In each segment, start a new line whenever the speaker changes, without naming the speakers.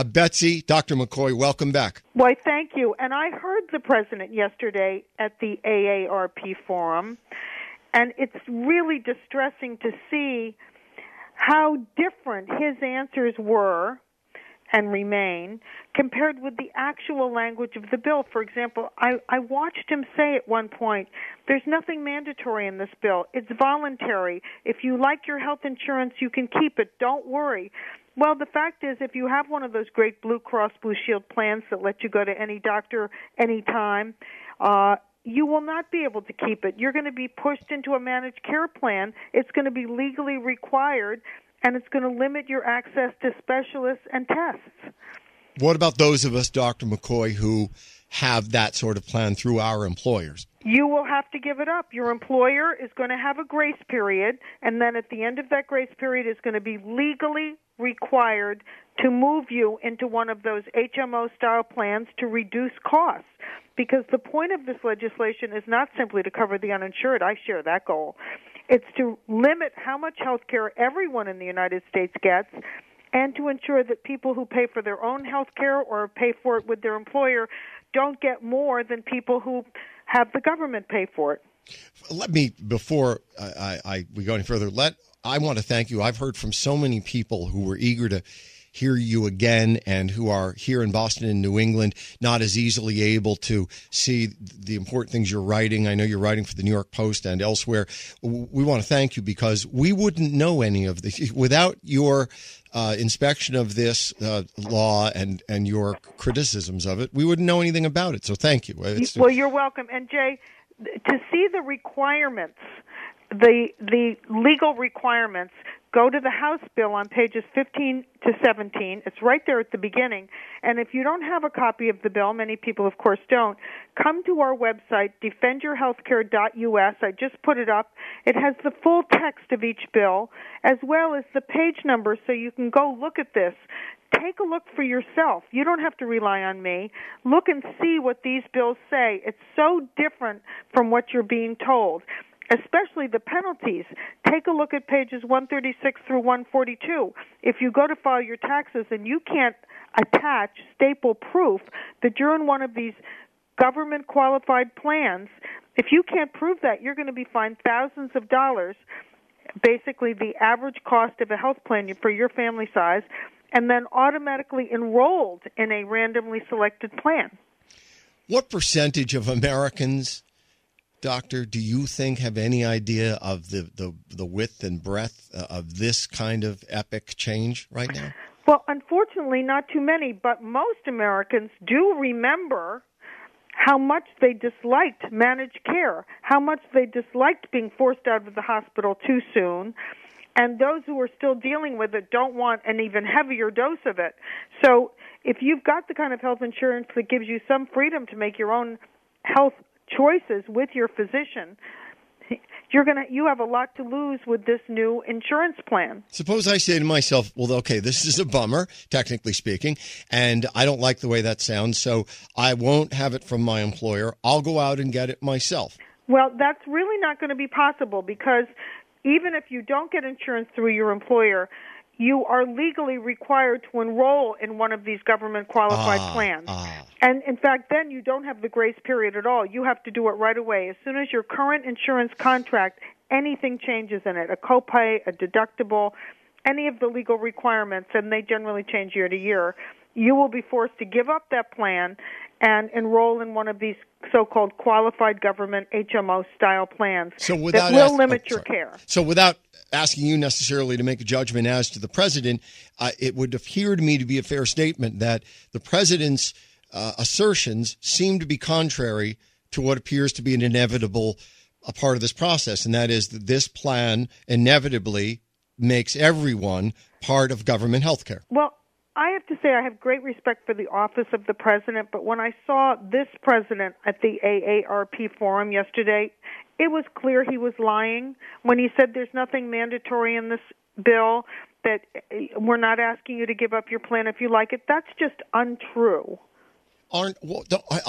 Betsy, Dr. McCaughey, welcome back.
Why, thank you. And I heard the president yesterday at the AARP forum, and it's really distressing to see how different his answers were and remain compared with the actual language of the bill. For example, I watched him say at one point, there's nothing mandatory in this bill. It's voluntary. If you like your health insurance, you can keep it. Don't worry. Well, the fact is, if you have one of those great Blue Cross Blue Shield plans that let you go to any doctor anytime, you will not be able to keep it. You're going to be pushed into a managed care plan. It's going to be legally required, and it's going to limit your access to specialists and tests.
What about those of us, Dr. McCaughey, who have that sort of plan through our employers?
You will have to give it up. Your employer is going to have a grace period, and then at the end of that grace period is going to be legally required to move you into one of those HMO-style plans to reduce costs. Because the point of this legislation is not simply to cover the uninsured. I share that goal. It's to limit how much health care everyone in the United States gets, and to ensure that people who pay for their own health care or pay for it with their employer don't get more than people who have the government pay for it.
Let me, before we go any further, I want to thank you. I've heard from so many people who were eager to hear you again and who are here in Boston and New England, not as easily able to see the important things you're writing. I know you're writing for the New York Post and elsewhere. We want to thank you because we wouldn't know any of this without your inspection of this law and your criticisms of it. We wouldn't know anything about it. So thank you.
Well, you're welcome. And Jay, to see the requirements, the legal requirements, go to the House bill on pages 15 to 17. It's right there at the beginning. And if you don't have a copy of the bill, many people, of course, don't, come to our website, defendyourhealthcare.us. I just put it up. It has the full text of each bill, as well as the page number, so you can go look at this. Take a look for yourself. You don't have to rely on me. Look and see what these bills say. It's so different from what you're being told, especially the penalties. Take a look at pages 136 through 142. If you go to file your taxes and you can't attach staple proof that you're in one of these government-qualified plans, if you can't prove that, you're going to be fined thousands of dollars, basically the average cost of a health plan for your family size, and then automatically enrolled in a randomly selected plan.
What percentage of Americans, Doctor, do you think have any idea of the width and breadth of this kind of epic change right now?
Well, unfortunately, not too many, but most Americans do remember how much they disliked managed care, how much they disliked being forced out of the hospital too soon, and those who are still dealing with it don't want an even heavier dose of it. So if you've got the kind of health insurance that gives you some freedom to make your own health choices with your physician, you have a lot to lose with this new insurance plan.
Suppose I say to myself, well, okay, this is a bummer, technically speaking, and I don't like the way that sounds, so I won't have it from my employer. I'll go out and get it myself.
Well, that's really not going to be possible because even if you don't get insurance through your employer, you are legally required to enroll in one of these government-qualified plans. And, in fact, then you don't have the grace period at all. You have to do it right away. As soon as your current insurance contract, anything changes in it, a copay, a deductible, any of the legal requirements, and they generally change year to year, you will be forced to give up that plan and enroll in one of these so-called qualified government HMO-style plans that will limit your care.
So without asking you necessarily to make a judgment as to the president, it would appear to me to be a fair statement that the president's assertions seem to be contrary to what appears to be an inevitable part of this process, and that is that this plan inevitably makes everyone part of government health care.
Well, I have to say I have great respect for the office of the president, but when I saw this president at the AARP forum yesterday, it was clear he was lying when he said there's nothing mandatory in this bill, that we're not asking you to give up your plan if you like it. That's just untrue.
A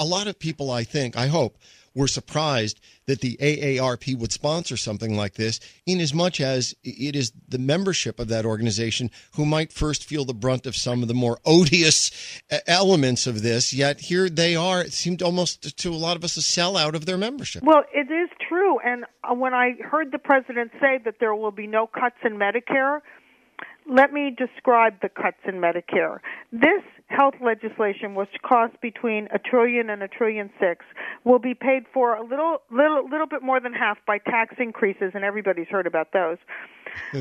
lot of people, I hope, were surprised that the AARP would sponsor something like this, in as much as it is the membership of that organization who might first feel the brunt of some of the more odious elements of this. Yet here they are. It seemed almost to a lot of us a sellout of their membership.
Well, it is true. And when I heard the president say that there will be no cuts in Medicare, let me describe the cuts in Medicare. This health legislation, which costs between $1 trillion and $1.6 trillion, will be paid for a little bit more than half by tax increases, and everybody's heard about those.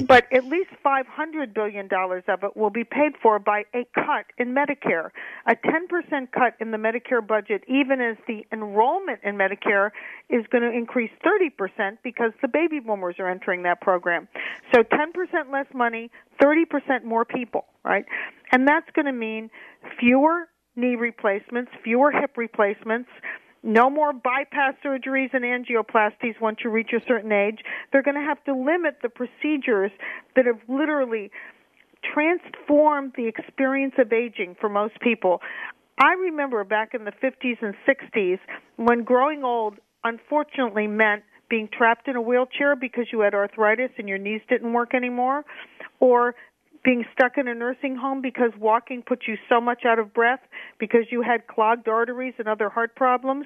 But at least $500 billion of it will be paid for by a cut in Medicare, a 10% cut in the Medicare budget, even as the enrollment in Medicare is going to increase 30% because the baby boomers are entering that program. So 10% less money, 30% more people, right? And that's going to mean fewer knee replacements, fewer hip replacements, no more bypass surgeries and angioplasties once you reach a certain age. They're going to have to limit the procedures that have literally transformed the experience of aging for most people. I remember back in the 50s and 60s when growing old unfortunately meant being trapped in a wheelchair because you had arthritis and your knees didn't work anymore, or being stuck in a nursing home because walking put you so much out of breath because you had clogged arteries and other heart problems.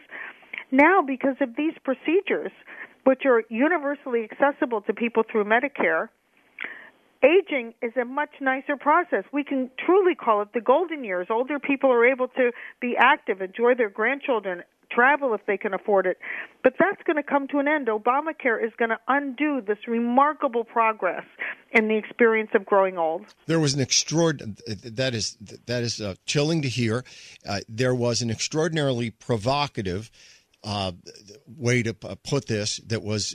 Now, because of these procedures, which are universally accessible to people through Medicare, aging is a much nicer process. We can truly call it the golden years. Older people are able to be active, enjoy their grandchildren, travel if they can afford it. But that's going to come to an end. Obamacare is going to undo this remarkable progress in the experience of growing old.
There was an that is chilling to hear. There was an extraordinarily provocative way to put this that was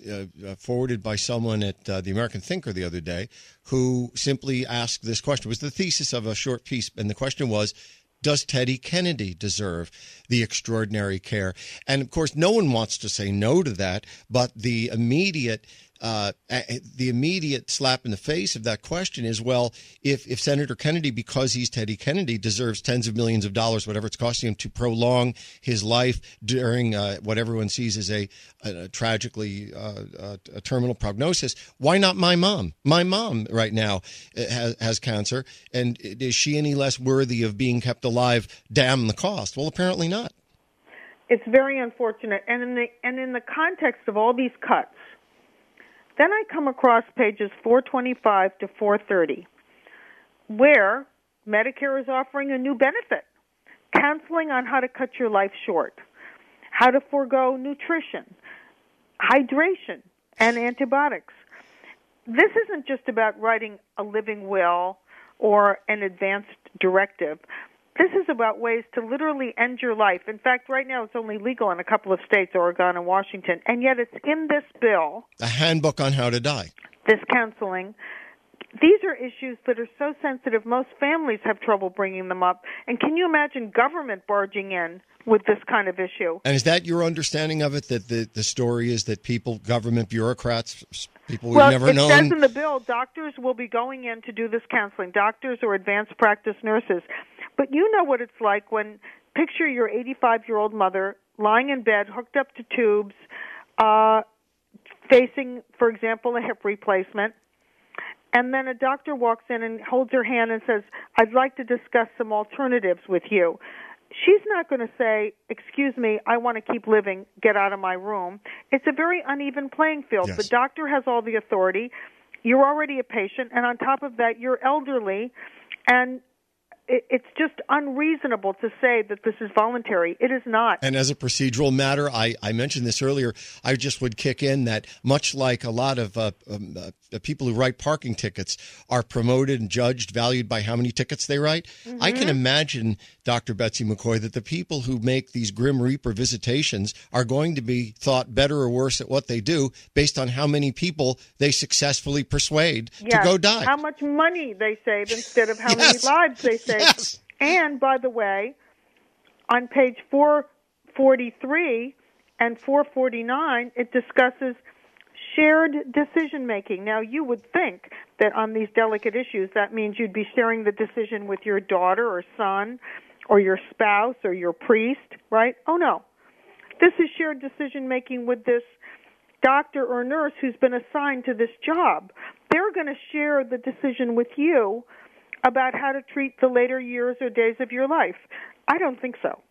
forwarded by someone at the American Thinker the other day, who simply asked this question. It was the thesis of a short piece, and the question was, does Teddy Kennedy deserve the extraordinary care? And, of course, no one wants to say no to that, but the immediate slap in the face of that question is, well, if Senator Kennedy, because he's Teddy Kennedy, deserves tens of millions of dollars, whatever it's costing him, to prolong his life during what everyone sees as a tragically a terminal prognosis, why not my mom? My mom right now has cancer, and is she any less worthy of being kept alive? Damn the cost. Well, apparently not.
It's very unfortunate. And in the context of all these cuts, then I come across pages 425 to 430, where Medicare is offering a new benefit, counseling on how to cut your life short, how to forego nutrition, hydration, and antibiotics. This isn't just about writing a living will or an advanced directive. This is about ways to literally end your life. In fact, right now it's only legal in a couple of states, Oregon and Washington, and yet it's in this bill.
A handbook on how to die.
This counseling. These are issues that are so sensitive, most families have trouble bringing them up. And can you imagine government barging in with this kind of issue?
And is that your understanding of it, that the story is that government bureaucrats, people we've never known?
Well, it says in the bill, doctors will be going in to do this counseling, doctors or advanced practice nurses. But you know what it's like when, picture your 85-year-old mother lying in bed, hooked up to tubes, facing, for example, a hip replacement, and then a doctor walks in and holds her hand and says, I'd like to discuss some alternatives with you. She's not going to say, excuse me, I want to keep living, get out of my room. It's a very uneven playing field.
Yes.
The doctor has all the authority. You're already a patient, and on top of that, you're elderly, and it's just unreasonable to say that this is voluntary. It is not.
And as a procedural matter, I mentioned this earlier, I just would kick in that much like a lot of people who write parking tickets are promoted and judged, valued by how many tickets they write, mm-hmm. I can imagine, Dr. Betsy McCaughey, that the people who make these Grim Reaper visitations are going to be thought better or worse at what they do based on how many people they successfully persuade to go die.
How much money they save instead of how
Yes.
many lives they save. Yes. And, by the way, on page 443 and 449, it discusses shared decision-making. Now, you would think that on these delicate issues, that means you'd be sharing the decision with your daughter or son or your spouse or your priest, right? Oh, no. This is shared decision-making with this doctor or nurse who's been assigned to this job. They're going to share the decision with you about how to treat the later years or days of your life. I don't think so.